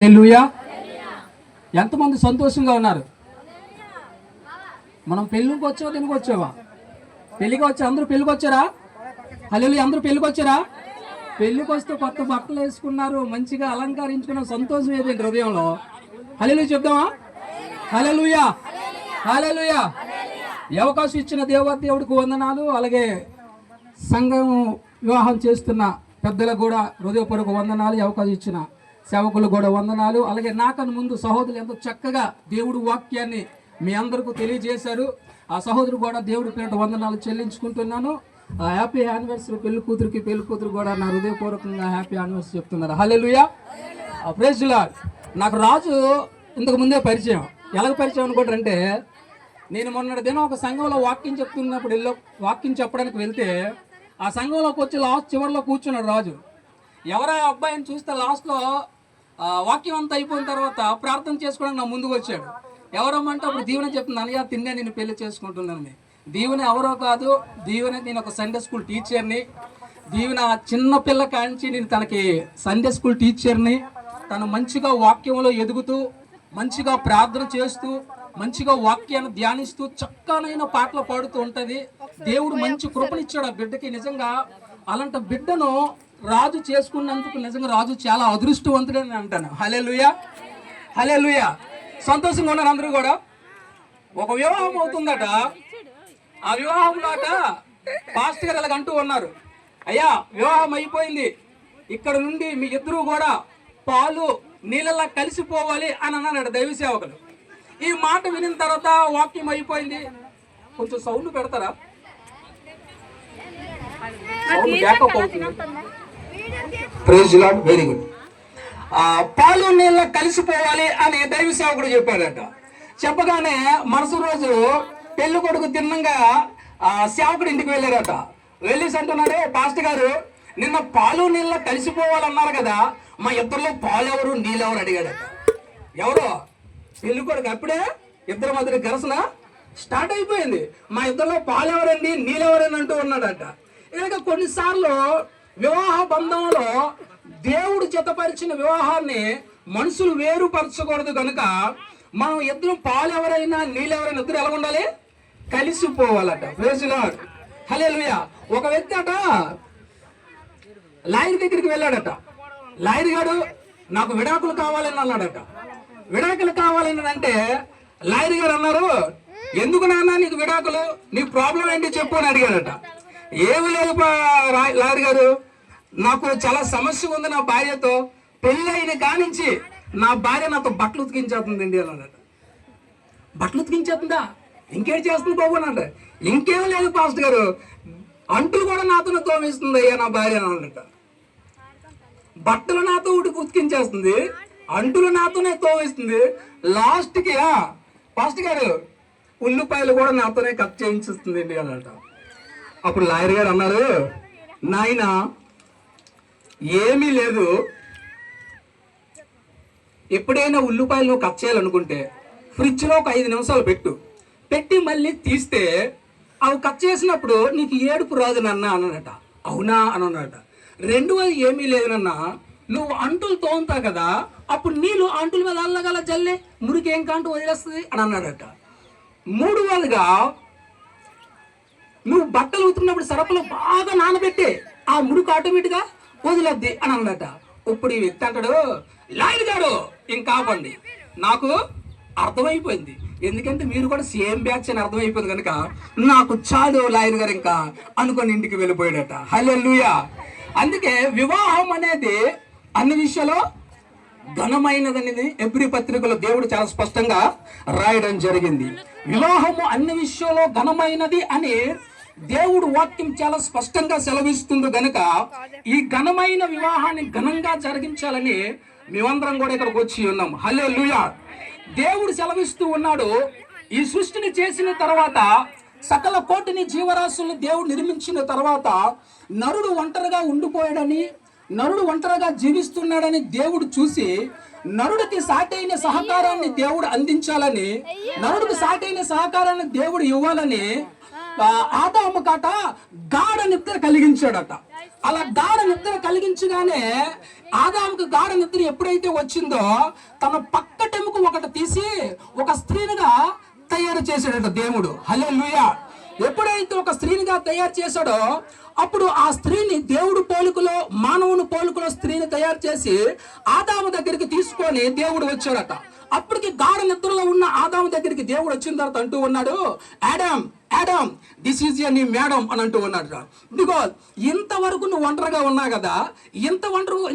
హల్లెలూయా. ఎంతమంది సంతోషంగా ఉన్నారు? మనం పెళ్ళికి వచ్చావా దీనికి వచ్చావా? పెళ్ళికి వచ్చా అందరూ పెళ్ళికి వచ్చారా? హల్లెలూయా. అందరూ పెళ్ళికి వచ్చారా? పెళ్ళికి వస్తే కొత్త బట్టలు వేసుకున్నారు, మంచిగా అలంకరించుకున్న సంతోషం ఏదండి హృదయంలో? హల్లెలూయా చెప్దామా? హల్లెలూయా, హల్లెలూయా. ఈ అవకాశం ఇచ్చిన దేవుడికి వందనాలు. అలాగే సంఘం వివాహం చేస్తున్న పెద్దలకు కూడా హృదయపూర్వక వందనాలు. ఈ అవకాశం ఇచ్చిన సేవకులు కూడా వందనాలు. అలాగే నాకన్నా ముందు సహోదరులు ఎంతో చక్కగా దేవుడు వాక్యాన్ని మీ అందరికీ తెలియజేశారు. ఆ సహోదరు కూడా దేవుడి పేరిట వందనాలు చెల్లించుకుంటున్నాను. హ్యాపీ యానివర్సరీ పెళ్లి కూతురు కూడా నా హృదయపూర్వకంగా హ్యాపీ యానివర్సరీ చెప్తున్నారు. హల్లెలూయా, ప్రైజ్ ది లార్డ్. నాకు రాజు ఇంతకు ముందే పరిచయం. ఎలాగ పరిచయం అనుకుంటారంటే, నేను మొన్నటి దినం ఒక సంఘంలో వాక్యం చెప్తున్నప్పుడు వాక్యం చెప్పడానికి వెళ్తే ఆ సంఘంలోకి వచ్చి లాస్ట్ చివరిలో కూర్చున్నాడు రాజు. ఎవరా అబ్బాయిని చూస్తే లాస్ట్లో వాక్యం అంతా అయిపోయిన తర్వాత ప్రార్థన చేసుకోవడానికి నా ముందుకు వచ్చాడు. ఎవరమ్మంటే అప్పుడు దీవెన చెప్తుంది, అన్నయ్య తిన్నే నేను పెళ్లి చేసుకుంటున్నాను. దీవెన ఎవరో కాదు, దీవెన నేను ఒక సండే స్కూల్ టీచర్ని. దీవెన చిన్న పిల్ల కాంచి నేను తనకి సండే స్కూల్ టీచర్ని. తను మంచిగా వాక్యంలో ఎదుగుతూ, మంచిగా ప్రార్థన చేస్తూ, మంచిగా వాక్యాన్ని ధ్యానిస్తూ, చక్కనైన పాటలు పాడుతూ ఉంటుంది. దేవుడు మంచి కృపనిచ్చాడు ఆ బిడ్డకి. నిజంగా అలాంటి బిడ్డను రాజు చేసుకున్నందుకు నిజంగా రాజు చాలా అదృష్టవంతుడని అంటాను. హల్లెలూయా, హల్లెలూయా. సంతోషంగా ఉన్నారు అందరూ కూడా. ఒక వివాహం అవుతుందట. ఆ వివాహంలో పాస్టర్ గారు అలాగ అంటూ ఉన్నారు, అయ్యా వివాహం అయిపోయింది, ఇక్కడ నుండి మీ ఇద్దరు కూడా పాలు నీళ్ళలా కలిసిపోవాలి అని అన్నాడు దైవ సేవకులు. ఈ మాట వినిన తర్వాత వాక్యం అయిపోయింది. కొంచెం సౌండ్ పెడతారా? సౌండ్ బ్యాకప్ అవుతుంది. Praise the Lord. Very good. పాలు నీళ్ళ కలిసిపోవాలి అని దైవ సేవకుడు చెప్పాడట. చెప్పగానే మరుసటి రోజు పెళ్లి కొడుకు తిన్నంగా సేవకుడు ఇంటికి వెళ్ళారట. వెళ్ళేసి అంటున్నాడు, పాస్టర్ గారు నిన్న పాలు నీళ్ళ కలిసిపోవాలన్నారు కదా, మా ఇద్దరిలో పాలు ఎవరు నీళ్ళెవరు అడిగాడట. ఎవరు? పెళ్లి కొడుకు. అప్పుడే ఇద్దరి మధ్య ఘర్షణ స్టార్ట్ అయిపోయింది. మా ఇద్దరిలో పాలు ఎవరండి నీళ్ళెవరని అంటూ ఉన్నాడట. ఇలాగ కొన్నిసార్లు వివాహ బంధంలో దేవుడు జతపరిచిన వివాహాన్ని మనుషులు వేరుపరచకూడదు కనుక మనం ఇద్దరు పాలు ఎవరైనా నీళ్ళెవరైనా ఇద్దరు ఎలా ఉండాలి? కలిసిపోవాలట. Praise the lord. హల్లెలూయా. ఒక వ్యక్తి అట లాయర్ దగ్గరికి వెళ్ళాడట. లాయర్ గారు నాకు విడాకులు కావాలని అన్నాడట. విడాకులు కావాలని అంటే లాయర్ గారు అన్నారు, ఎందుకు నాన్న నీకు విడాకులు, నీ ప్రాబ్లం ఏంటి చెప్పు అని అడిగాడట. ఏమి లేదు లాయర్ గారు, నాకు చాలా సమస్య ఉంది నా భార్యతో. పెళ్ళైన కానించి నా భార్య నాతో బట్టలు ఉతికించేస్తుందండి అన్నాడట. బట్టలు ఉతికించేస్తుందా? ఇంకేం చేస్తుంది బాబు అని అంటే, ఇంకేం లేదు పాస్టర్ గారు, అంటులు కూడా నాతోనే తోమిస్తుంది అయ్యా నా భార్య అన్నాడట. బట్టలు నాతో ఉతికించేస్తుంది, అంటులు నాతోనే తోమిస్తుంది, లాస్ట్కి పాస్టర్ గారు ఉల్లిపాయలు కూడా నాతోనే కట్ చేయించుస్తుందండి అన్నట. అప్పుడు లాయర్ గారు అన్నారు, నాయన ఏమీ లేదు, ఎప్పుడైనా ఉల్లిపాయలు నువ్వు కట్ చేయాలనుకుంటే ఫ్రిడ్జ్లో ఒక 5 నిమిషాలు పెట్టి మళ్ళీ తీస్తే అవి కట్ చేసినప్పుడు నీకు ఏడుపు రాదు నన్న అన్నాడట. అవునా అని అన్నాడట. రెండవది ఏమీ లేదు నాన్న, నువ్వు అంటులు తోముతావు కదా, అప్పుడు నీళ్ళు అంటుల మీద అల్లగల జల్లే మురికి ఏం కాంటూ వదిలేస్తుంది అని అన్నాడట. మూడవదిగా నువ్వు బట్టలు ఉతుకున్నప్పుడు సరపులో బాగా నానబెట్టే ఆ మురికి ఆటోమేటిక్గా వదిలేద్ది అని అన్నట. ఇప్పుడు ఈ వ్యక్తి అంటాడు, లాయర్ గారు ఇంకా ఆపండి, నాకు అర్థమైపోయింది, ఎందుకంటే మీరు కూడా సేమ్ బ్యాచ్ అని అర్థమైపోయింది కనుక నాకు చాలు లాయర్ గారు ఇంకా అనుకొని ఇంటికి వెళ్ళిపోయాడట. హల్లెలూయా. అందుకే వివాహం అనేది అన్ని విషయాల్లో ఘనమైనదనేది ఎబ్రీ పత్రికలో దేవుడు చాలా స్పష్టంగా రాయడం జరిగింది. వివాహము అన్ని విషయంలో ఘనమైనది అని దేవుడు వాక్యం చాలా స్పష్టంగా సెలవిస్తుంది గనుక ఈ ఘనమైన వివాహాన్ని ఘనంగా జరిగించాలని మేమందరం కూడా ఇక్కడికి వచ్చి ఉన్నాం. హల్లెలూయా. దేవుడు సెలవిస్తూ ఉన్నాడు, ఈ సృష్టిని చేసిన తర్వాత సకల కోటిని జీవరాశులను దేవుడు నిర్మించిన తర్వాత నరుడు ఒంటరిగా ఉండిపోయాడని, నరుడు ఒంటరిగా జీవిస్తున్నాడని దేవుడు చూసి నరుడికి సాటైన సహకారాన్ని దేవుడు అందించాలని, నరుడికి సాటైన సహకారాన్ని దేవుడు ఇవ్వాలని ఆదాము కాట గాఢ నిద్ర కలిగించాడట. అలా గాఢ నిద్ర కలిగించగానే ఆదాముకు గాఢ నిద్ర ఎప్పుడైతే వచ్చిందో తన పక్కటెముక ఒకటి తీసి ఒక స్త్రీనిగా తయారు చేశాడట దేవుడు. హల్లెలూయా. ఎప్పుడైతే ఒక స్త్రీనిగా తయారు చేశాడో అప్పుడు ఆ స్త్రీని దేవుడు పోలికలో, మానవుని పోలికలో స్త్రీని తయారు చేసి ఆదాము దగ్గరికి తీసుకొని దేవుడు వచ్చాడట. అప్పటికి గాఢ నిద్రలో ఉన్న ఆదాము దగ్గరికి దేవుడు వచ్చిన తర్వాత అంటూ ఉన్నాడు, ఆడమ్ ఆడమ్ దిస్ ఈజ్ నీ మేడం అని అంటూ ఉన్నాడు. ఇదిగో ఇంతవరకు నువ్వు ఒంటరిగా ఉన్నా కదా,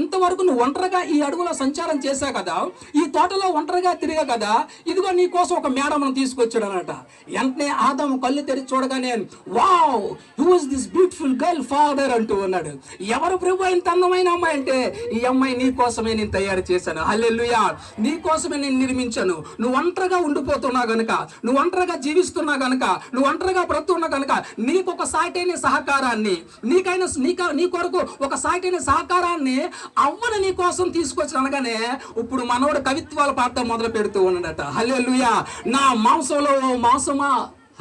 ఇంతవరకు నువ్వు ఒంటరిగా ఈ అడవులో సంచారం చేశా కదా, ఈ తోటలో ఒంటరిగా తిరిగా కదా, ఇదిగో నీ కోసం ఒక మేడం తీసుకొచ్చాడు అన్నట. వెంటనే ఆదాము కళ్ళు తెరిచి చూడగానే wow who is this beautiful girl father అంటూ ఉన్నాడు. ఎవరు ప్రభు ఇంత అందమైన అమ్మాయి అంటే, ఈ అమ్మాయి నీ కోసమే నేను తయారు చేశాను. హల్లెలూయా. నీ కోసమే నేను నిర్మించాను. నువ్వు ఒంటరిగా ఉండిపోతున్నావు గనుక, నువ్వు ఒంటరిగా జీవిస్తున్నావు గనుక, నువ్వు ఒంటరిగా బ్రతుకున్నా కనుక నీకు ఒక సాటైన సహకారాన్ని, నీ కొరకు ఒక సాటైన సహకారాన్ని అవ్వని నీ కోసం తీసుకొచ్చి అనగానే ఇప్పుడు మనోడు కవిత్వాలు పాడటం మొదలు పెడుతూ ఉన్నాడట. హల్లెలూయా. నా మాంసంలో ఓ మాంసమా,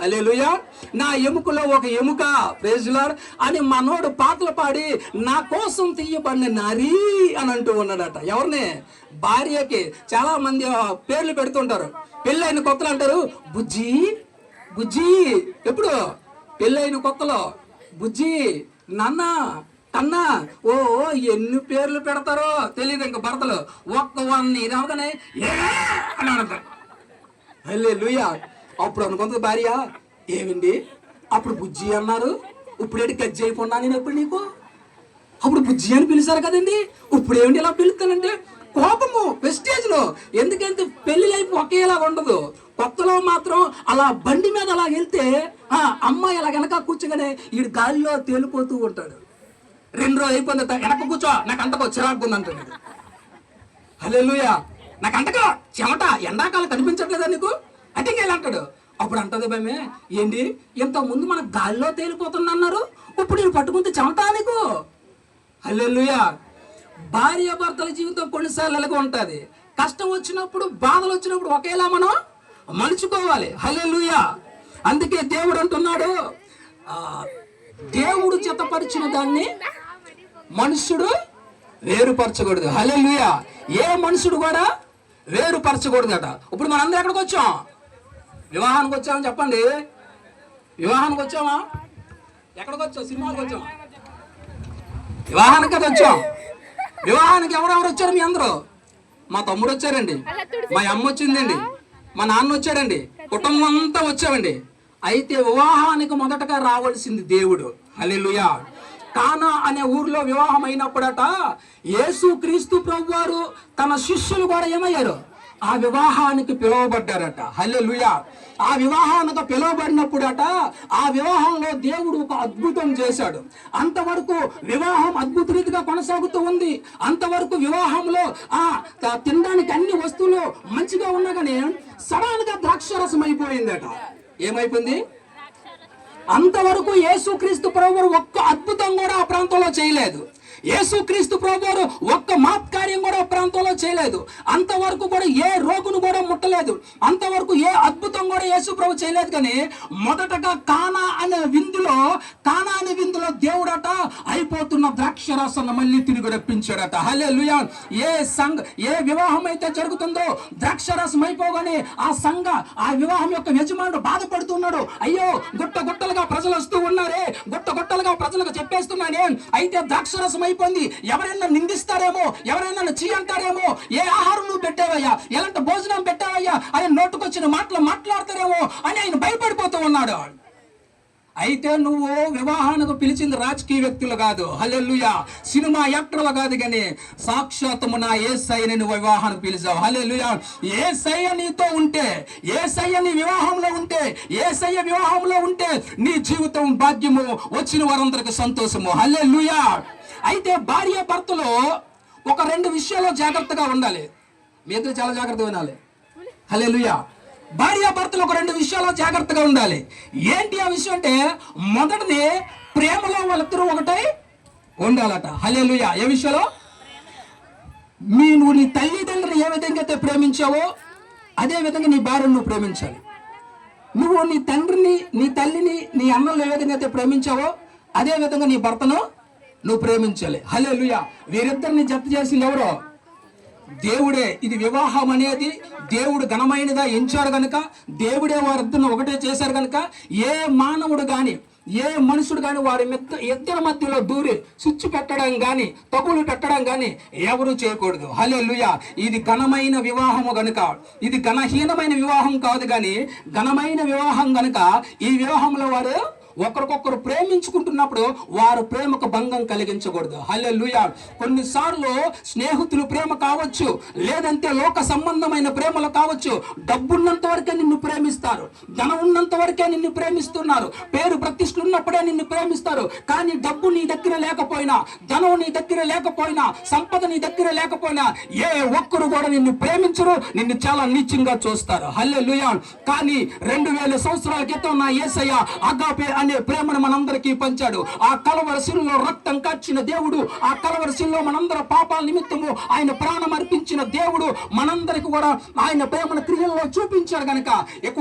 హల్లెలూయా, నా ఎముకలో ఒక ఎముక, ప్రైజ్ లార్డ్ అని మనోడు పాటలు పాడి నా కోసం తీయబడిన నారీ అని అంటూ ఉన్నాడట. ఎవరిని? భార్యకి. చాలా మంది పేర్లు పెడుతుంటారు. పెళ్ళైన కొత్తలు అంటారు బుజ్జి బుజ్జి. ఎప్పుడు? పెళ్ళైన కొత్తలో బుజ్జి, నాన్న, కన్నా, ఓ ఎన్ని పేర్లు పెడతారో తెలియదు. ఇంకా భర్తలు ఒక్క వన్ని రాగానే ఏ అని అంటారు. హల్లెలూయా. అప్పుడు అనుకుంటుంది భార్య, ఏమండి అప్పుడు బుజ్జి అన్నారు, ఇప్పుడేంటి గజ్జి అయిపోయినా నేను ఎప్పుడు నీకు? అప్పుడు బుజ్జి అని పిలిచారు కదండి, ఇప్పుడు ఏమిటి ఇలా పిలుస్తానంటే కోపము వెస్టేజ్లో. ఎందుకంటే పెళ్లి లైఫ్ ఒకేలాగా ఉండదు. కొత్తలో మాత్రం అలా బండి మీద అలా వెళ్తే అమ్మాయి అలా వెనక కూర్చోగానే ఈడు గాలిలో తేలిపోతూ ఉంటాడు. 2 రోజులు అయిపోయింది, వెనక కూర్చో నాకు అంటకో చిరాకు ఉంది అంటాడు. హల్లెలూయా. నాకు అంటకో చెమట, ఎండాకాలం కనిపించట్లేదా నీకు అంటే అంటాడు. అప్పుడు అంటది భయమే, ఏంటి ఇంత ముందు మనకు గాలిలో తేలిపోతున్నారు, ఇప్పుడు నేను పట్టుకుంటే చెమట నీకు? హల్లెలూయా. భార్య భర్తల జీవితం కొన్నిసార్లు అలాగే ఉంటుంది. కష్టం వచ్చినప్పుడు, బాధలు వచ్చినప్పుడు ఒకేలా మనం మలుచుకోవాలి. హల్లెలూయా. అందుకే దేవుడు అంటున్నాడు, దేవుడు జతపరిచిన దాన్ని మనుషుడు వేరుపరచకూడదు. హల్లెలూయా. ఏ మనుషుడు కూడా వేరుపరచకూడదట. ఇప్పుడు మనందరం ఎక్కడికి వచ్చాం? వివాహానికి వచ్చామని చెప్పండి. వివాహానికి వచ్చామా? ఎక్కడికి వచ్చాం? సినిమాకి వచ్చామా? వివాహానికి అది వచ్చాం. వివాహానికి ఎవరెవరు వచ్చారు మీ అందరూ? మా తమ్ముడు వచ్చారండి, మా అమ్మ వచ్చిందండి, మా నాన్న వచ్చాడండి, కుటుంబం అంతా వచ్చామండి. అయితే వివాహానికి మొదటగా రావాల్సింది దేవుడు. హల్లెలూయా. కానా అనే ఊర్లో వివాహం అయినప్పుడట యేసుక్రీస్తు ప్రభువారు తన శిష్యులు కూడా ఏమయ్యారు? ఆ వివాహానికి పిలువబడ్డారట. హల్లెలూయా. ఆ వివాహానికి పిలువబడినప్పుడట ఆ వివాహంలో దేవుడు ఒక అద్భుతం చేశాడు. అంతవరకు వివాహం అద్భుత రీతిగా కొనసాగుతూ ఉంది. అంతవరకు వివాహంలో తినడానికి అన్ని వస్తువులు మంచిగా ఉన్నా కానీ సడన్ గా ద్రాక్షరసం అయిపోయిందట. ఏమైపోయింది? అంతవరకు యేసుక్రీస్తు ప్రభువు ఒక్క అద్భుతం కూడా ఆ ప్రాంతంలో చేయలేదు. యేసుక్రీస్తు ప్రభువారు ఒక్క మాత్కార్యం కూడా ప్రాంతంలో చేయలేదు. అంతవరకు కూడా ఏ రోగును కూడా ముట్టలేదు. అంతవరకు ఏ అద్భుతం కూడా యేసు ప్రభు చేయలేదు. కానీ మొదటగా కానా అనే విందులో దేవుడట అయిపోతున్న ద్రాక్షరసాన్ని మళ్ళీ తిరిగి రప్పించాడట. హల్లెలూయా. ఏ వివాహం అయితే జరుగుతుందో ద్రాక్షరసం అయిపోగానే ఆ వివాహం యొక్క యజమానుడు బాధపడుతున్నాడు. అయ్యో గుట్టలుగా ప్రజలు వస్తూ ఉన్నారే, గుట్టలుగా ప్రజలకు చెప్పేస్తున్నానే, అయితే ద్రాక్షరసం అయిపోయింది, ఎవరైనా నిందిస్తారేమో, ఎవరైనా చీ అంటారేమో, ఏ ఆహారం నువ్వు పెట్టావయ్యా, ఎలాంటి భోజనం పెట్టావయ్యా అని నోటుకొచ్చిన మాటలు మాట్లాడతారేమో అని ఆయన భయపడిపోతూ ఉన్నాడు. అయితే నువ్వు వివాహానికి పిలిచింది రాజకీయ వ్యక్తులు కాదు, హల్లెలూయా, సినిమా యాక్టర్లు కాదు, కానీ సాక్షాత్తము నా యేసయ్యని నువ్వు వివాహానికి పిలిచావు. హల్లెలూయా. యేసయ్య నీతో ఉంటే, యేసయ్య నీ వివాహంలో ఉంటే, యేసయ్య వివాహంలో ఉంటే నీ జీవితం భాగ్యము, వచ్చిన వారందరికి సంతోషము. హల్లెలూయా. అయితే భార్య భర్తలో ఒక 2 విషయాల్లో జాగ్రత్తగా ఉండాలి. మీ ఇద్దరు చాలా జాగ్రత్తగా వినాలి. హల్లెలూయా. భార్య భర్తలు ఒక 2 విషయాల్లో జాగ్రత్తగా ఉండాలి. ఏంటి ఆ విషయం అంటే, మొదటిది ప్రేమలో వాళ్ళిద్దరూ ఒకటై ఉండాలట. హల్లెలూయా. ఏ విషయంలో? నువ్వు నీ తల్లిదండ్రులు ఏ విధంగా అయితే ప్రేమించావో అదే విధంగా నీ భార్యను నువ్వు ప్రేమించాలి. నువ్వు నీ తండ్రిని, నీ తల్లిని, నీ అన్నలు ఏ విధంగా అయితే ప్రేమించావో అదే విధంగా నీ భర్తను నువ్వు ప్రేమించాలి. హల్లెలూయా. వీరిద్దరిని జత చేసింది ఎవరో? దేవుడే. ఇది వివాహం అనేది దేవుడు ఘనమైనదా ఎంచాడు గనుక, దేవుడే వారిద్దరిని ఒకటే చేశారు గనుక, ఏ మానవుడు గాని ఏ మనుషుడు కానీ వారి ఇద్దరి మధ్యలో దూరి స్విచ్ పెట్టడం కానీ తగులు పెట్టడం కానీ ఎవరు చేయకూడదు. హల్లెలూయా. ఇది ఘనమైన వివాహము గనుక, ఇది ఘనహీనమైన వివాహం కాదు కానీ ఘనమైన వివాహం గనుక ఈ వివాహంలో వారు ఒకరికొకరు ప్రేమించుకుంటున్నప్పుడు వారు ప్రేమకు భంగం కలిగించకూడదు. హల్లెలూయా. కొన్నిసార్లు స్నేహితులు ప్రేమ కావచ్చు, లేదంటే లోక సంబంధమైన ప్రేమలు కావచ్చు. డబ్బున్నంత వరకే నిన్ను ప్రేమిస్తారు, ధనం ఉన్నంత వరకే నిన్ను ప్రేమిస్తున్నారు, పేరు ప్రతిష్టలు ఉన్నప్పుడే నిన్ను ప్రేమిస్తారు. కానీ డబ్బు నీ దగ్గర లేకపోయినా, ధనం నీ దగ్గర లేకపోయినా, సంపద నీ దగ్గర లేకపోయినా ఏ ఒక్కరు కూడా నిన్ను ప్రేమించరు, నిన్ను చాలా నీచంగా చూస్తారు. హల్లెలూయా. కానీ 2000 సంవత్సరాల క్రితం నా యేసయ్య అగాపే అనే ప్రేమను మనందరికీ పంచాడు. ఆ కలవరి శిలువలో రక్తం కార్చిన దేవుడు, ఆ కలవరి శిలువలో మనందరి పాపాల నిమిత్తము ఆయన ప్రాణం అర్పించిన దేవుడు మనందరికి కూడా ఆయన ప్రేమను క్రియల్లో చూపించాడు గనక,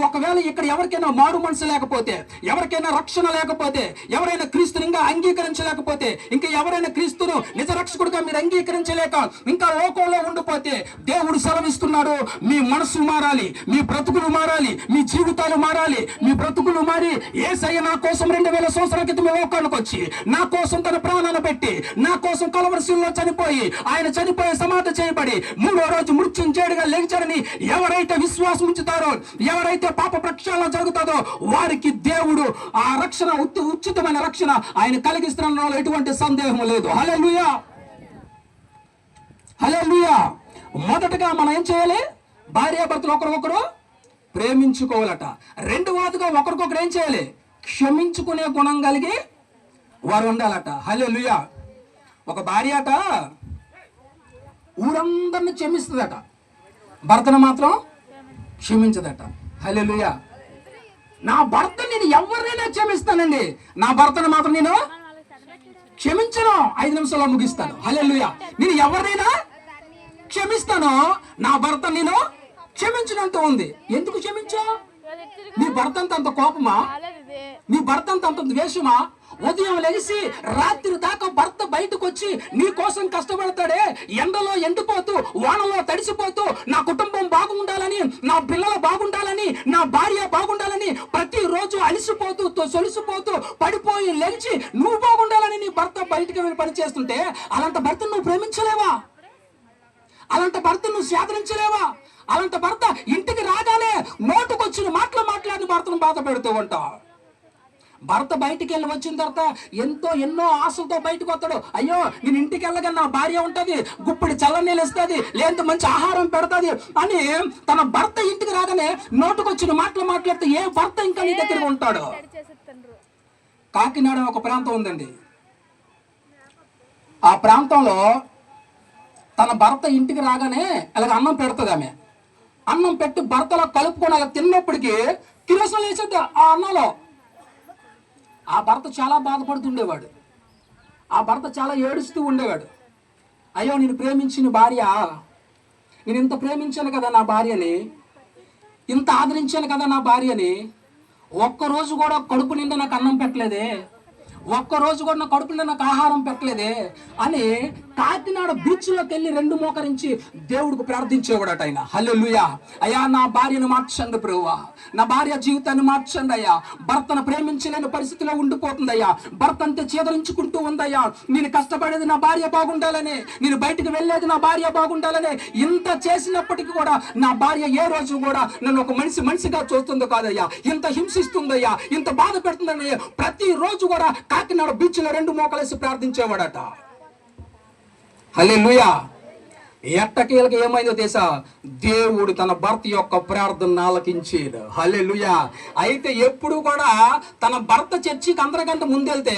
ఒకవేళ ఇక్కడ ఎవరికైనా మారు మనసు లేకపోతే, ఎవరికైనా రక్షణ లేకపోతే, ఎవరైనా క్రీస్తుని ఇంకా అంగీకరించలేకపోతే, ఇంకా ఎవరైనా క్రీస్తును నిజ రక్షకుడిగా మీరు అంగీకరించలేక ఇంకా లోకంలో ఉండిపోతే, దేవుడు సెలవిస్తున్నాడు, మీ మనసు మారాలి, మీ బ్రతుకులు మారాలి, మీ జీవితాలు మారాలి. మీ బ్రతుకులు మారి యేసయ్య నా కోసం 2000 సంవత్సరాల క్రితం లోకానికి వచ్చి నా కోసం తన ప్రాణాన్ని పెట్టి నా కోసం కలవరి శిలువలో చనిపోయి ఆయన చనిపోయి సమాధి చేయబడి 3వ రోజు మృత్యుంజయుడిగా లేచాడని ఎవరైతే విశ్వాసం ఉంచుతారో, ఎవరైతే పాప ప్రక్షాళన జరుగుతుందో వారికి దేవుడు ఆ రక్షణ, ఉచితమైన రక్షణ ఆయన కలిగిస్తున్న ఎటువంటి సందేహం లేదు. హల్లెలూయా. హల్లెలూయా. మొదటగా మనం ఏం చేయాలి? భార్యాభర్తలు ఒకరికొకరు ప్రేమించుకోవాలట. రెండవదిగా ఒకరికొకరు ఏం చేయాలి? క్షమించుకునే గుణం కలిగి వారు ఉండాలట. హల్లెలూయా. ఒక భార్య అట ఊరందరిని క్షమిస్తుందట, భర్తను మాత్రం క్షమించదట. హల్లెలూయా. నా భర్త నేను ఎవరినైనా క్షమిస్తానండి, నా భర్తను మాత్రం నేను క్షమించను, 5 నిమిషాల్లో ముగిస్తాను. హల్లెలూయా. నేను ఎవరినైనా క్షమిస్తాను, నా భర్త నేను క్షమించినంత ఉంది. ఎందుకు క్షమించా? నీ భర్త అంత కోపమా? నీ భర్త అంత ద్వేషమా? ఉదయం లెగిసి రాత్రి దాకా భర్త బయటకు వచ్చి నీ కోసం కష్టపడతాడే, ఎండలో ఎండిపోతూ వానలో తడిసిపోతూ నా కుటుంబం బాగుండాలని, నా పిల్లలు బాగుండాలని, నా భార్య బాగుండాలని ప్రతిరోజు అలిసిపోతూ సొలిసిపోతూ పడిపోయి లెగిచి నువ్వు బాగుండాలని నీ భర్త బయటకు వెళ్ళి పని చేస్తుంటే అలాంటి భర్త నువ్వు ప్రేమించలేవా? అలాంటి భర్త నువ్వు స్వాదరించలేవా? అలాంటి భర్త ఇంటికి రాగానే నోటుకొచ్చిన మాటలు మాట్లాడి భర్తను బాధ పెడుతూ ఉంటావు. భర్త బయటికి వెళ్ళి వచ్చిన తర్వాత ఎన్నో ఆశలతో బయటకు వస్తాడు. అయ్యో నేను ఇంటికి వెళ్ళగా నా భార్య ఉంటుంది, గుప్పిడి చల్లనీళ్ళు ఇస్తుంది, లేదంటే మంచి ఆహారం పెడతాది అని తన భర్త ఇంటికి రాగానే నోటుకొచ్చిన మాటలు మాట్లాడితే ఏ భర్త ఇంకా నీ దగ్గర ఉంటాడు? కాకినాడ ఒక ప్రాంతం ఉందండి. ఆ ప్రాంతంలో తన భర్త ఇంటికి రాగానే అలాగ అన్నం పెడుతుంది. ఆమె అన్నం పెట్టి భర్తలో కలుపుకొని అలా తిన్నప్పటికీ కిరోసిన్ వేసేద్ది ఆ అన్నంలో. ఆ భర్త చాలా బాధపడుతుండేవాడు, ఆ భర్త చాలా ఏడుస్తూ ఉండేవాడు. అయ్యో నేను ప్రేమించిన భార్య, నేను ఇంత ప్రేమించాను కదా నా భార్యని, ఇంత ఆదరించాను కదా నా భార్యని, ఒక్కరోజు కూడా కడుపు నిండా నాకు అన్నం పెట్టలేదే, ఒక్కరోజు కూడా నా కడుపు నిండా నాకు ఆహారం పెట్టలేదే అని కాకినాడ బీచ్లోకి వెళ్ళి 2 మోకరించి దేవుడికి ప్రార్థించేవాడట ఆయన. హల్లెలూయా. అయ్యా నా భార్యను మార్చండి ప్రభువా, నా భార్య జీవితాన్ని మార్చండి అయ్యా, భర్తను ప్రేమించలేని పరిస్థితిలో ఉండిపోతుందయ్యా, భర్త అంతే చేదరించుకుంటూ ఉందయ్యా, నేను కష్టపడేది నా భార్య బాగుండాలని, నేను బయటకు వెళ్ళేది నా భార్య బాగుండాలని, ఇంత చేసినప్పటికీ కూడా నా భార్య ఏ రోజు కూడా నన్ను ఒక మనిషిగా చూస్తుందో కాదయ్యా, ఇంత హింసిస్తుందయ్యా, ఇంత బాధ పెడుతుందయ్యా, ప్రతిరోజు కూడా కాకినాడ బీచ్లో 2 మోకలేసి ప్రార్థించేవాడట. హల్లెలూయా. ఎట్టకేలకు ఏమైందో తెలుసా? దేవుడు తన భర్త యొక్క ప్రార్థన ఆలకించాడు. హల్లెలూయా. అయితే ఎప్పుడు కూడా తన భర్త చర్చికి అందరికంటే ముందెళ్తే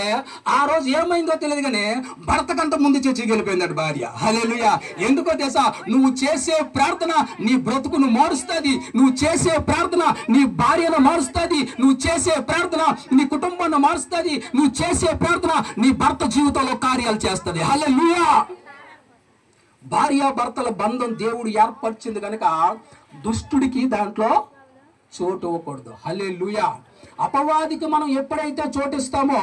ఆ రోజు ఏమైందో తెలియదు కానీ భర్త కంటే ముందు చర్చికి వెళ్ళిపోయిందట భార్య. హల్లెలూయా. ఎందుకో తెలుసా? నువ్వు చేసే ప్రార్థన నీ బ్రతుకును మారుస్తుంది, నువ్వు చేసే ప్రార్థన నీ భార్యను మారుస్తుంది, నువ్వు చేసే ప్రార్థన నీ కుటుంబాన్ని మారుస్తుంది, నువ్వు చేసే ప్రార్థన నీ భర్త జీవితంలో కార్యాలు చేస్తుంది. హల్లెలూయా. భార్యాభర్తల బంధం దేవుడు ఏర్పరిచింది కనుక దుష్టుడికి దాంట్లో చోటు ఇవ్వకూడదు. హల్లెలూయా. అపవాదికి మనం ఎప్పుడైతే చోటిస్తామో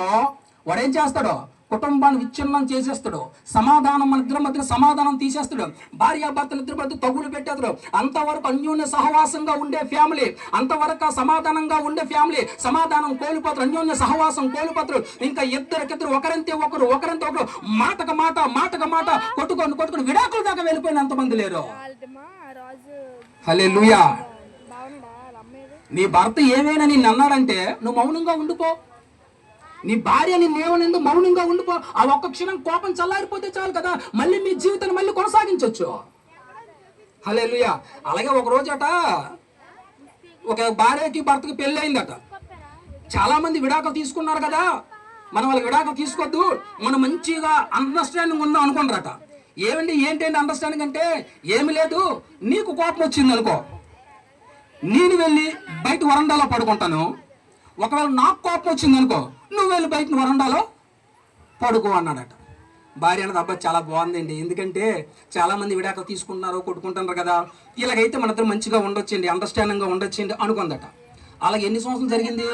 వాడు ఏం చేస్తాడో కుటుంబాన్ని విచ్ఛిన్నం చేసేస్తాడు. సమాధానం మన ఇద్దరి మధ్య సమాధానం తీసేస్తాడు. భార్యాభర్తలు ఇద్దరి మధ్య తగులు పెట్టేస్తాడు. అంతవరకు అన్యోన్య సహవాసంగా ఉండే ఫ్యామిలీ, అంతవరకు సమాధానంగా ఉండే ఫ్యామిలీ సమాధానం కోల్పోతారు, అన్యోన్య సహవాసం కోల్పోతారు. ఇంకా ఇద్దరికిద్దరు ఒకరంతే ఒకరు మాటకు మాట కొట్టుకొని విడాకుల దాకా వెళ్ళిపోయిన ఎంతమంది లేరు. హల్లెలూయా. నీ భర్త ఏమైనా నిన్ను అన్నాడంటే నువ్వు మౌనంగా ఉండిపో. నీ భార్య నిన్నేమనిందో మౌనంగా ఉండిపో. ఆ ఒక్క క్షణం కోపం చల్లారిపోతే చాలు కదా, మళ్ళీ మీ జీవితాన్ని మళ్ళీ కొనసాగించవచ్చు. హల్లెలూయా. అలాగే ఒక రోజట ఒక భార్యకి భర్తకి పెళ్ళి అయిందట. చాలా మంది విడాకులు తీసుకున్నారు కదా, మనం వాళ్ళకి విడాకులు తీసుకోవద్దు, మనం మంచిగా అండర్స్టాండింగ్ ఉందాం అనుకుంటారట. ఏంటంటే అండర్స్టాండింగ్ అంటే ఏమి లేదు, నీకు కోపం వచ్చింది అనుకో, నేను వెళ్ళి బయట వరండాలో పడుకుంటాను. ఒకవేళ నాకు కోపం వచ్చింది అనుకో, నువ్వు వెళ్ళి బయట వరండాలో పడుకో అన్నాడట. భార్య అన్నది అబ్బాయి చాలా బాగుందండి, ఎందుకంటే చాలా మంది విడాకులు తీసుకుంటున్నారు, కొట్టుకుంటున్నారు కదా, ఇలాగైతే మన ఇద్దరు మంచిగా ఉండొచ్చండి, అండర్స్టాండింగ్గా ఉండొచ్చండి అనుకుందట. అలాగే ఎన్ని సంవత్సరాలు జరిగింది?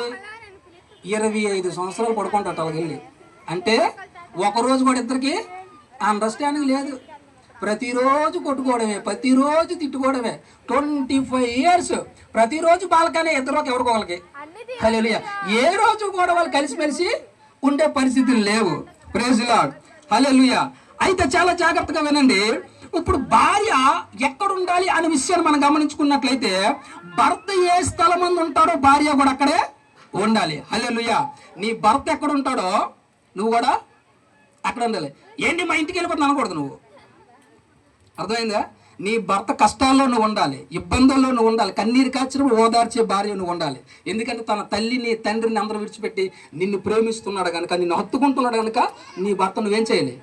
25 సంవత్సరాలు పడుకుంటాట అలాగ వెళ్ళి. అంటే ఒకరోజు కూడా ఇద్దరికి అండర్స్టాండింగ్ లేదు. ప్రతిరోజు కొట్టుకోవడమే, ప్రతిరోజు తిట్టుకోవడమే. 25 years ప్రతిరోజు బాలకానే ఇద్దరికి ఎవరికొకరికి. హల్లెలూయా. ఏ రోజు కూడా వాళ్ళు కలిసిమెలిసి ఉండే పరిస్థితులు లేవు. Praise lord. హల్లెలూయా. అయితే చాలా జాగ్రత్తగా వినండి. ఇప్పుడు భార్య ఎక్కడ ఉండాలి అనే విషయాన్ని మనం గమనించుకున్నట్లయితే, భర్త ఏ స్థలం మంది ఉంటాడో భార్య కూడా అక్కడే ఉండాలి. హల్లెలూయా. నీ భర్త ఎక్కడ ఉంటాడో నువ్వు కూడా అక్కడ ఉండాలి. ఏంటి మా ఇంటికి వెళ్ళిపోతుంది అనకూడదు నువ్వు. అర్థమైందా? నీ భర్త కష్టాల్లో నువ్వు ఉండాలి, ఇబ్బందుల్లో నువ్వు ఉండాలి, కన్నీరు కాచినప్పుడు ఓదార్చే భార్య నువ్వు ఉండాలి. ఎందుకంటే తన తల్లిని తండ్రిని అందరూ విడిచిపెట్టి నిన్ను ప్రేమిస్తున్నాడు కనుక, నిన్ను హత్తుకుంటున్నాడు కనుక నీ భర్త నువ్వేం చేయాలి?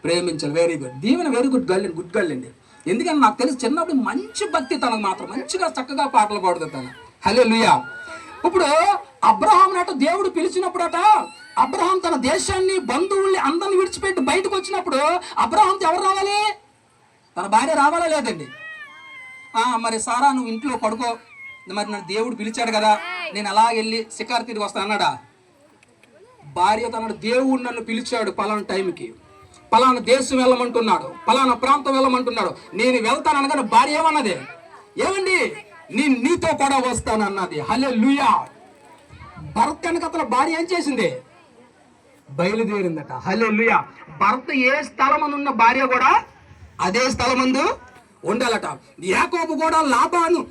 ప్రేమించాలి. Very good. దీవెన వెరీ గుడ్ గర్ల్ అండి. ఎందుకంటే నాకు తెలిసి చిన్నప్పుడు మంచి భక్తి తనకు మాత్రం, మంచిగా చక్కగా పాటలు పాడుతుంది తను. హల్లెలూయా. ఇప్పుడు అబ్రహాం నాట దేవుడు పిలిచినప్పుడట, అబ్రహాం తన దేశాన్ని బంధువుల్ని అందరిని విడిచిపెట్టి బయటకు వచ్చినప్పుడు అబ్రహాంతో ఎవరు రావాలి? తన భార్య రావాలా లేదండి? మరి సారా నువ్వు ఇంట్లో పడుకో, మరి నన్ను దేవుడు పిలిచాడు కదా, నేను అలాగెళ్ళి షికారు తిరిగి వస్తాను అన్నాడా? భార్య తన దేవుడు నన్ను పిలిచాడు పలానా టైంకి, పలానా దేశం వెళ్ళమంటున్నాడు, పలానా ప్రాంతం వెళ్ళమంటున్నాడు, నేను వెళ్తాను అనగానే భార్య ఏమన్నది? ఏమండి నేను నీతో కూడా వస్తాను అన్నది. హల్లెలూయా. భర్త కనుక అతను భార్య ఏం చేసింది? బయలుదేరిందట. హల్లెలూయా. భర్త ఏ స్థలం ఉన్న భార్య కూడా అదే స్థలమందు ఉండాలట. యాకోబు కూడా లాబాను